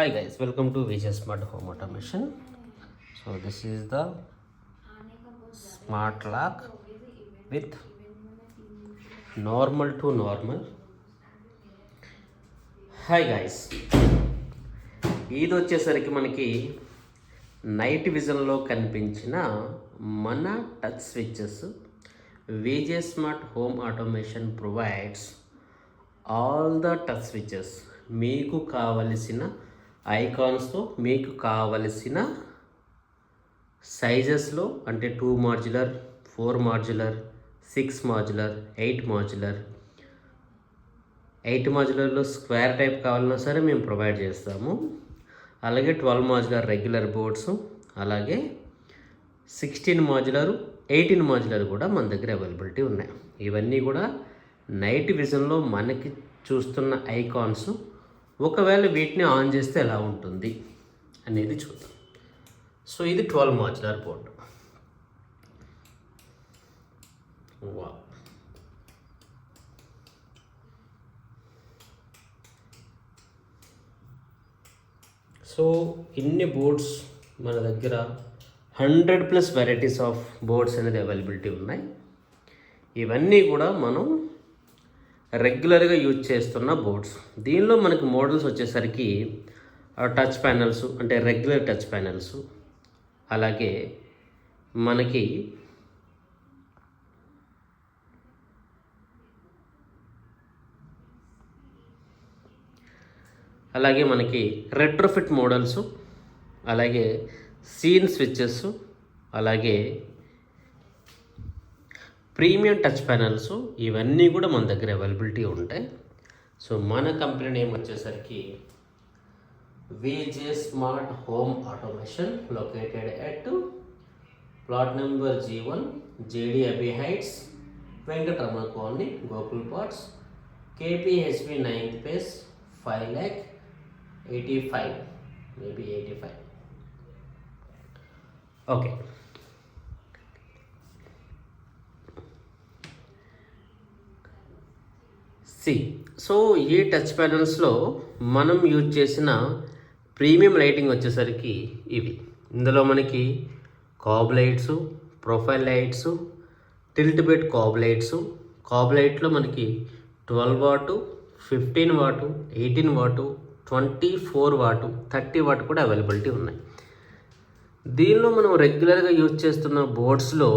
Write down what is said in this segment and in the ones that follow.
Hi guys, welcome to VJ Smart Home Automation. So this is the smart lock with normal to normal. Hi guys, ఇది వచ్చేసరికి మనకి night విజన్లో కనిపించిన మన touch switches. VJ Smart Home Automation provides all the touch switches. మీకు కావలసిన ఐకాన్స్తో మీకు కావలసిన సైజెస్లో, అంటే 2 మాడ్యులర్, 4 మాడ్యులర్, 6 మాడ్యులర్, 8 మాడ్యులర్. 8 మాడ్యులర్లో స్క్వేర్ టైప్ కావాలన్నా సరే మేము ప్రొవైడ్ చేస్తాము. అలాగే 12 మాడ్యులర్ రెగ్యులర్ బోర్డ్స్, అలాగే 16 మాడ్యులర్, 18 మాడ్యులర్ కూడా మన దగ్గర అవైలబిలిటీ ఉన్నాయి. ఇవన్నీ కూడా నైట్ విజన్లో మనకి చూస్తున్న ఐకాన్స్. ఒకవేళ వీటిని ఆన్ చేస్తే ఎలా ఉంటుంది అనేది చూద్దాం. సో ఇది 12 మాడ్యులర్ బోర్డు. వా సో ఇన్ని బోర్డ్స్ మన దగ్గర 100+ వెరైటీస్ ఆఫ్ బోర్డ్స్ అనేది అవైలబిలిటీ ఉన్నాయి. ఇవన్నీ కూడా మనం రెగ్యులర్గా యూజ్ చేస్తున్న బోర్డ్స్. దీనిలో మనకి మోడల్స్ వచ్చేసరికి టచ్ ప్యానల్స్, అంటే రెగ్యులర్ టచ్ ప్యానల్స్, అలాగే మనకి రెట్రోఫిట్ మోడల్స్, అలాగే సీన్ స్విచెస్, అలాగే ప్రీమియం టచ్ ప్యానల్స్, ఇవన్నీ కూడా మన దగ్గర అవైలబిలిటీ ఉంటాయి. సో మన కంపెనీ నేమ్ వచ్చేసరికి VJ Smart Home Automation, located at plot number G1, JD Abbey Heights, Venkataramana colony, Gokul parts, KPHB 9th phase, 5,85,000, maybe 85. Okay, so ఈ టచ్ ప్యానల్స్లో మనం యూజ్ చేసిన ప్రీమియం లైటింగ్ వచ్చేసరికి ఇవి. ఇందులో మనకి cab lights, profile lights, tilt bed cob lights. Cob లైట్లో మనకి 12 వాటు, 15 వాటు, 18 వాటు, 24 వాటు, 30 వాటు కూడా అవైలబిలిటీ ఉన్నాయి. దీనిలో మనం రెగ్యులర్గా యూజ్ చేస్తున్న బోర్డ్స్లో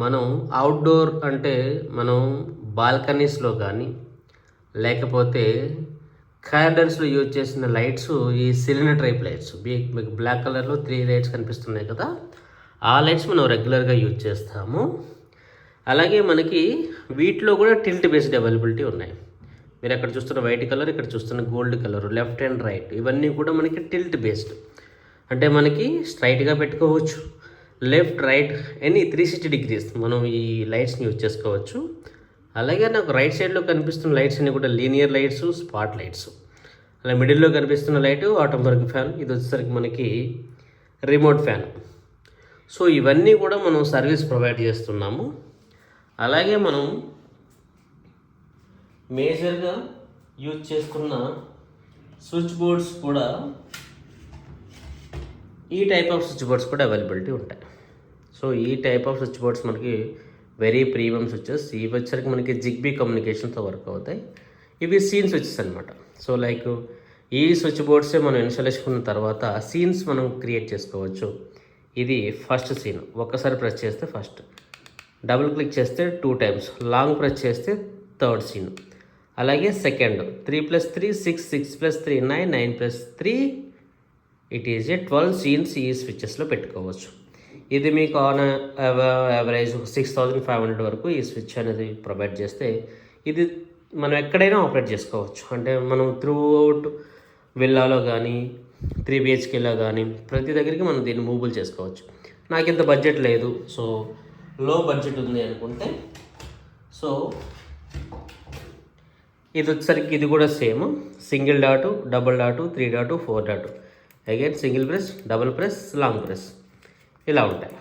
మనం అవుట్డోర్, అంటే మనం బాల్కనీస్లో కానీ లేకపోతే కార్డర్స్లో యూజ్ చేసిన లైట్స్ ఈ సిలిండర్ టైప్ లైట్స్, మీకు బ్లాక్ కలర్లో 3 లైట్స్ కనిపిస్తున్నాయి కదా, ఆ లైట్స్ మనం రెగ్యులర్గా యూజ్ చేస్తాము. అలాగే మనకి వీటిలో కూడా టిల్ట్ బేస్డ్ అవైలబిలిటీ ఉన్నాయి. మీరు అక్కడ చూస్తున్న వైట్ కలర్, ఇక్కడ చూస్తున్న gold colour, left and right, ఇవన్నీ కూడా మనకి టిల్ట్ బేస్డ్. అంటే మనకి స్ట్రైట్గా పెట్టుకోవచ్చు, లెఫ్ట్ రైట్ ఎనీ 360 degrees మనం ఈ లైట్స్ని యూజ్ చేసుకోవచ్చు. అలాగే నాకు రైట్ సైడ్లో కనిపిస్తున్న లైట్స్ అన్నీ కూడా లీనియర్ లైట్స్, స్పాట్ లైట్స్. అలా మిడిల్లో కనిపిస్తున్న లైట్ ఆటోమేటిక్ ఫ్యాన్, ఇది వచ్చేసరికి మనకి రిమోట్ ఫ్యాన్. సో ఇవన్నీ కూడా మనం సర్వీస్ ప్రొవైడ్ చేస్తున్నాము. అలాగే మనం మేజర్గా యూజ్ చేస్తున్న స్విచ్ బోర్డ్స్ కూడా, ఈ టైప్ ఆఫ్ స్విచ్ బోర్డ్స్ కూడా అవైలబిలిటీ ఉంటాయి. సో ఈ టైప్ ఆఫ్ స్విచ్ బోర్డ్స్ మనకి వెరీ ప్రీమియం స్విచెస్. ఇవి వచ్చరికి మనకి జిగ్బీ కమ్యూనికేషన్తో వర్క్ అవుతాయి. ఇవి సీన్ స్విచెస్ అనమాట. సో లైక్ ఈ స్విచ్ బోర్డ్సే మనం ఇన్స్టాల్ చేసుకున్న తర్వాత సీన్స్ మనం క్రియేట్ చేసుకోవచ్చు. ఇది ఫస్ట్ సీన్, ఒక్కసారి ప్రెస్ చేస్తే ఫస్ట్, డబుల్ క్లిక్ చేస్తే 2 times, లాంగ్ ప్రెస్ చేస్తే థర్డ్ సీన్. అలాగే second 3+3 6, 6+3 9, 9+3 it is a 12 scenes ఈ స్విచెస్లో పెట్టుకోవచ్చు. ఇది మీకు ఆన్ యావరేజ్ 6,500 వరకు ఈ స్విచ్ అనేది ప్రొవైడ్ చేస్తే ఇది మనం ఎక్కడైనా ఆపరేట్ చేసుకోవచ్చు. అంటే మనం త్రూఅవుట్ విల్లాలో కానీ 3 BHKలో కానీ ప్రతి దగ్గరికి మనం దీన్ని మూవబుల్ చేసుకోవచ్చు. నాకు ఇంత బడ్జెట్ లేదు, సో లో బడ్జెట్ ఉంది అనుకుంటే, సో ఇది వచ్చేసరికి ఇది కూడా same, single dot, double dot, 3 dot, 4 dot, again single press, double press, long press, ఇలా ఉంటాయి.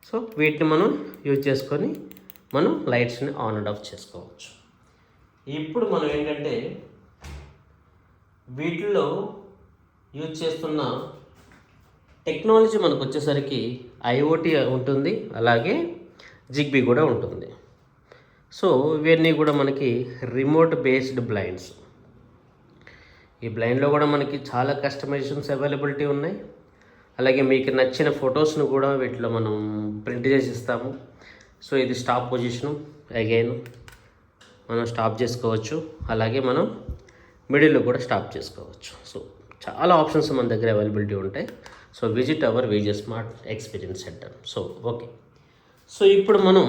సో వీటిని మనం యూజ్ చేసుకొని మనం లైట్స్ని ఆన్ అండ్ ఆఫ్ చేసుకోవచ్చు. ఇప్పుడు మనం ఏంటంటే వీటిల్లో యూజ్ చేస్తున్న టెక్నాలజీ మనకు వచ్చేసరికి ఐఓటీ ఉంటుంది, అలాగే జిగ్బీ కూడా ఉంటుంది. సో ఇవన్నీ కూడా మనకి రిమోట్ బేస్డ్ బ్లైండ్స్. ఈ బ్లైండ్లో కూడా మనకి చాలా కస్టమైజేషన్స్ అవైలబిలిటీ ఉన్నాయి. అలాగే మీకు నచ్చిన ఫొటోస్ను కూడా వీటిలో మనం ప్రింట్ చేసి ఇస్తాము. సో ఇది స్టాప్ పొజిషను, అగైన్ మనం స్టాప్ చేసుకోవచ్చు, అలాగే మనం మిడిల్లో కూడా స్టాప్ చేసుకోవచ్చు. సో చాలా ఆప్షన్స్ మన దగ్గర అవైలబిలిటీ ఉంటాయి. So visit our VJ smart experience centre. So okay, so ఇప్పుడు మనం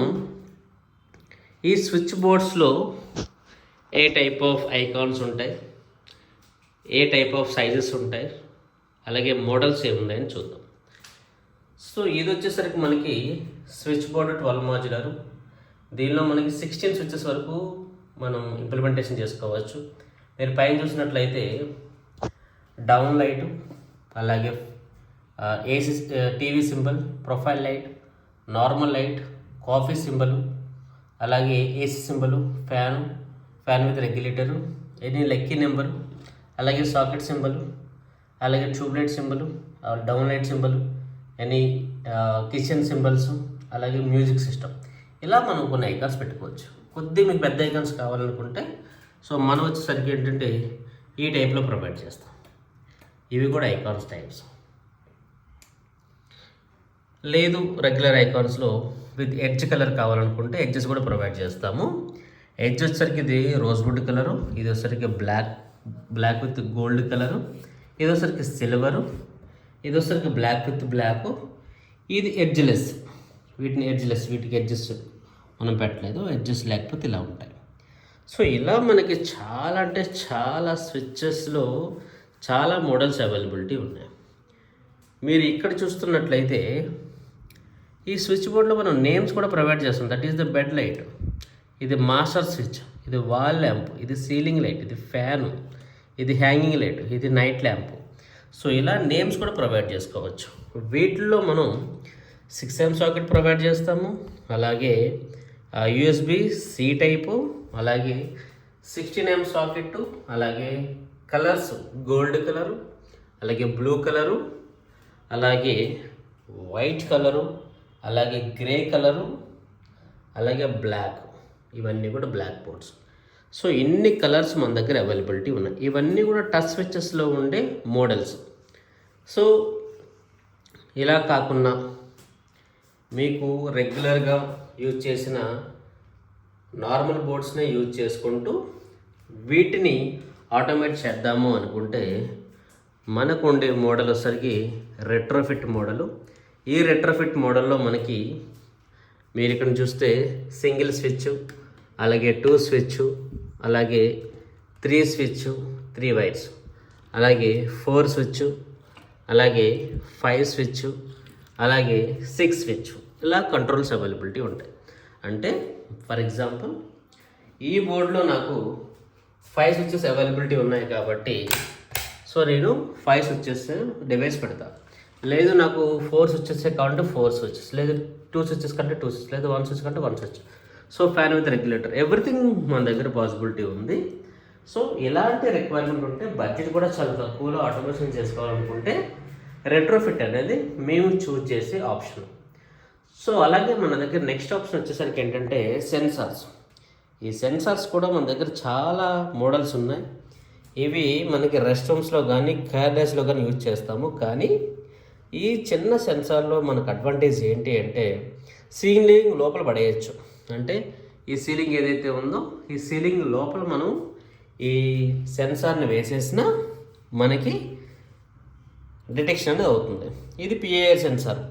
ఈ స్విచ్ బోర్డ్స్లో ఏ టైప్ ఆఫ్ ఐకాన్స్ ఉంటాయి, ఏ టైప్ ఆఫ్ సైజెస్ ఉంటాయి, అలాగే మోడల్స్ ఏమున్నాయని చూద్దాం. సో ఇది వచ్చేసరికి మనకి స్విచ్ బోర్డ్ 12 మాడ్యులర్. దీనిలో మనకి 16 స్విచెస్ వరకు మనం ఇంప్లిమెంటేషన్ చేసుకోవచ్చు. మీరు పైన చూసినట్లయితే డౌన్ లైట్, అలాగే AC TV symbol, profile light, normal light, coffee symbol, అలాగే AC symbol, fan with regulator, any lucky number, అలాగే సాకెట్ సింబలు, అలాగే tubelight symbol, down light symbol, any kitchen symbols, అలాగే మ్యూజిక్ సిస్టమ్. ఇలా మనం కొన్ని icons పెట్టుకోవచ్చు. కొద్దిగా మీకు పెద్ద ఐకాన్స్ కావాలనుకుంటే సో మనం వచ్చేసరికి ఏంటంటే ఈ టైప్లో ప్రొవైడ్ చేస్తాం. ఇవి కూడా ఐకాన్స్ టైప్స్. లేదు రెగ్యులర్ ఐకాన్స్లో విత్ ఎడ్జ్ కలర్ కావాలనుకుంటే ఎడ్జెస్ కూడా ప్రొవైడ్ చేస్తాము. ఎడ్జ్ వచ్చేసరికి ఇది రోజ్వుడ్ కలరు, ఇది వచ్చేసరికి బ్లాక్ విత్ గోల్డ్ కలరు, ఇది వచ్చేసరికి సిల్వరు, ఇది వచ్చేసరికి బ్లాక్ విత్ బ్లాక్, ఇది ఎడ్జ్లెస్. వీటికి ఎడ్జెస్ మనం పెట్టలేదు, ఎడ్జెస్ లేకపోతే ఇలా ఉంటాయి. సో ఇలా మనకి చాలా అంటే చాలా స్విచ్చెస్లో చాలా మోడల్స్ అవైలబిలిటీ ఉన్నాయి. మీరు ఇక్కడ చూస్తున్నట్లయితే ఈ స్విచ్ బోర్డ్లో మనం నేమ్స్ కూడా ప్రొవైడ్ చేస్తాం. That is the bed light, ఇది మాస్టర్ స్విచ్, ఇది వాల్ ల్యాంప్, ఇది సీలింగ్ లైట్, ఇది ఫ్యాను, ఇది హ్యాంగింగ్ లైట్, ఇది నైట్ ల్యాంప్. సో ఇలా నేమ్స్ కూడా ప్రొవైడ్ చేసుకోవచ్చు. వీటిల్లో మనం 6M సాకెట్ ప్రొవైడ్ చేస్తాము, అలాగే USB C టైపు, అలాగే 16M సాకెట్, అలాగే కలర్స్ గోల్డ్ కలరు, అలాగే బ్లూ కలరు, అలాగే వైట్ కలరు, అలాగే గ్రే కలరు, అలాగే బ్లాక్. ఇవన్నీ కూడా బ్లాక్ బోర్డ్స్. సో ఇన్ని కలర్స్ మన దగ్గర అవైలబిలిటీ ఉన్నాయి. ఇవన్నీ కూడా టచ్ స్విచెస్లో ఉండే మోడల్స్. సో ఇలా కాకుండా మీకు రెగ్యులర్గా యూజ్ చేసిన నార్మల్ బోర్డ్స్నే యూజ్ చేసుకుంటూ వీటిని ఆటోమేట్ చేద్దాము అనుకుంటే మనకు ఉండే మోడల్ వచ్చేసరికి రెట్రోఫిట్ మోడలు. ఈ రెట్రోఫిట్ మోడల్లో మనకి మీరు ఇక్కడ చూస్తే సింగిల్ స్విచ్, అలాగే 2 స్విచ్, అలాగే 3 స్విచ్ 3 వైర్స్, అలాగే 4 స్విచ్, అలాగే 5 స్విచ్, అలాగే 6 స్విచ్, ఇలా కంట్రోల్స్ అవైలబిలిటీ ఉంటాయి. అంటే ఫర్ ఎగ్జాంపుల్ ఈ బోర్డులో నాకు 5 స్విచెస్ అవైలబిలిటీ ఉన్నాయి కాబట్టి సో నేను 5 స్విచెస్ డివైస్ పెడతాను. లేదు నాకు 4 స్విచెస్ కావాలంటే 4 స్విచెస్, లేదు 2 స్విచెస్ కంటే 2 స్విచ్, లేదు 1 స్విచ్ కంటే 1 switch. So fan with regulator, everything మన దగ్గర పాసిబిలిటీ ఉంది. సో ఇలాంటి రిక్వైర్మెంట్ ఉంటే బడ్జెట్ కూడా చాలా తక్కువలో ఆటోమేషన్ చేసుకోవాలనుకుంటే రెట్రోఫిట్ అనేది మేము చూజ్ చేసే ఆప్షన్. సో అలాగే మన దగ్గర నెక్స్ట్ ఆప్షన్ వచ్చేసరికి ఏంటంటే సెన్సార్స్. ఈ సెన్సార్స్ కూడా మన దగ్గర చాలా మోడల్స్ ఉన్నాయి. ఇవి మనకి రెస్ట్ రూమ్స్లో కానీ కార్డేస్లో కానీ యూజ్ చేస్తాము. కానీ ఈ చిన్న సెన్సార్లో మనకు అడ్వాంటేజ్ ఏంటి అంటే సీలింగ్ లోపల పడేయచ్చు. అంటే ఈ సీలింగ్ ఏదైతే ఉందో ఈ సీలింగ్ లోపల మనం ఈ సెన్సార్ని వేసేసినా మనకి డిటెక్షన్ అనేది అవుతుంది. ఇది PIR సెన్సార్,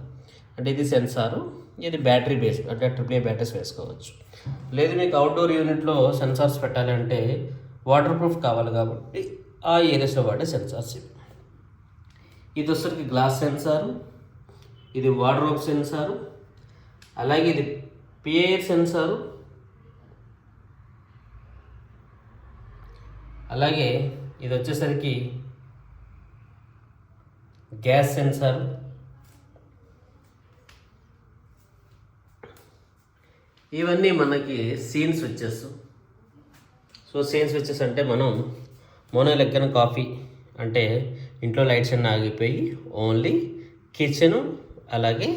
అంటే ఇది సెన్సారు, ఇది బ్యాటరీ బేస్, అంటే AAA బ్యాటరీస్ వేసుకోవచ్చు. లేదు మీకు అవుట్డోర్ యూనిట్లో సెన్సార్స్ పెట్టాలంటే వాటర్ ప్రూఫ్ కావాలి కాబట్టి ఆ ఏరియాస్లో వాడే సెన్సార్స్ ఇవి. ఇది వచ్చరికి గ్లాస్ సెన్సారు, ఇది వార్డ్రోబ్ సెన్సారు, అలాగే ఇది PIR సెన్సారు, అలాగే ఇది వచ్చేసరికి గ్యాస్ సెన్సార్, ఇవన్నీ మనకి scene switches. So scene switches అంటే మనం మోనోలెక్కన కాఫీ అంటే ఇంట్లో లైట్స్ అన్నీ ఆగిపోయి ఓన్లీ కిచెను అలాగే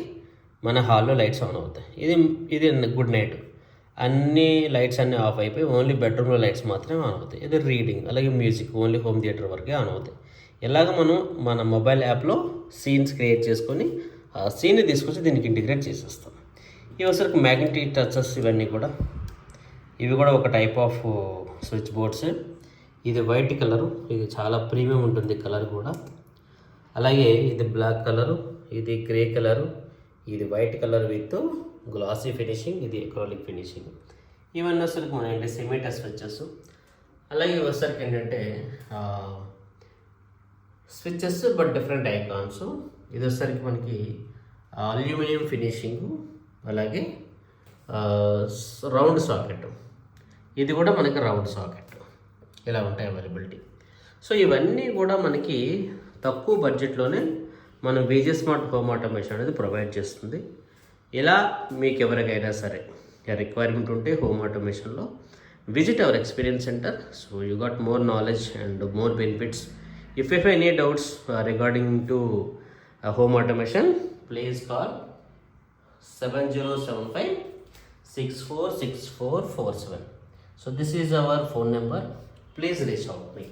మన హాల్లో లైట్స్ ఆన్ అవుతాయి. ఇది గుడ్ నైట్. అన్ని లైట్స్ అన్నీ ఆఫ్ అయిపోయి ఓన్లీ బెడ్రూమ్లో లైట్స్ మాత్రమే ఆన్ అవుతాయి. ఇది రీడింగ్ అలాగే మ్యూజిక్ ఓన్లీ హోమ్ థియేటర్ వరకే ఆన్ అవుతాయి. ఇలాగ మనం మన మొబైల్ యాప్లో సీన్స్ క్రియేట్ చేసుకొని ఆ సీన్ని తీసుకొచ్చి దీనికి ఇంటిగ్రేట్ చేసేస్తాం. ఇవి వచ్చరికి మ్యాగ్నెటిక్ టచెస్ ఇవి కూడా ఒక టైప్ ఆఫ్ స్విచ్ బోర్డ్స్. ఇది వైట్ కలరు, ఇది చాలా ప్రీమియం ఉంటుంది కలర్ కూడా. అలాగే ఇది బ్లాక్ కలరు, ఇది గ్రే కలరు, ఇది white colour with glossy finishing, ఇది ఎక్రాలిక్ ఫినిషింగ్. ఇవన్నీ వచ్చరికి మన ఏంటి సెమీ టచ్ స్విచ్చెస్. అలాగే వచ్చరికి ఏంటంటే స్విచ్చెస్ బట్ డిఫరెంట్ ఐకాన్స్. ఇది వచ్చరికి మనకి అల్యూమినియం ఫినిషింగ్, అలాగే రౌండ్ సాకెట్. ఇది కూడా మనకి రౌండ్ సాకెట్ ఇలా ఉంటాయి అవైలబిలిటీ. సో ఇవన్నీ కూడా మనకి తక్కువ బడ్జెట్లోనే మనం విజే స్మార్ట్ హోమ్ ఆటోమేషన్ అనేది ప్రొవైడ్ చేస్తుంది. ఇలా మీకు ఎవరికైనా సరే రిక్వైర్మెంట్ ఉంటే హోమ్ ఆటోమేషన్లో visit our experience centre. So you got more knowledge and more benefits. If any doubts regarding to home automation, please call 7075646447. So this is our phone number. Please reach out to me.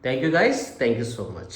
Thank you guys. Thank you so much.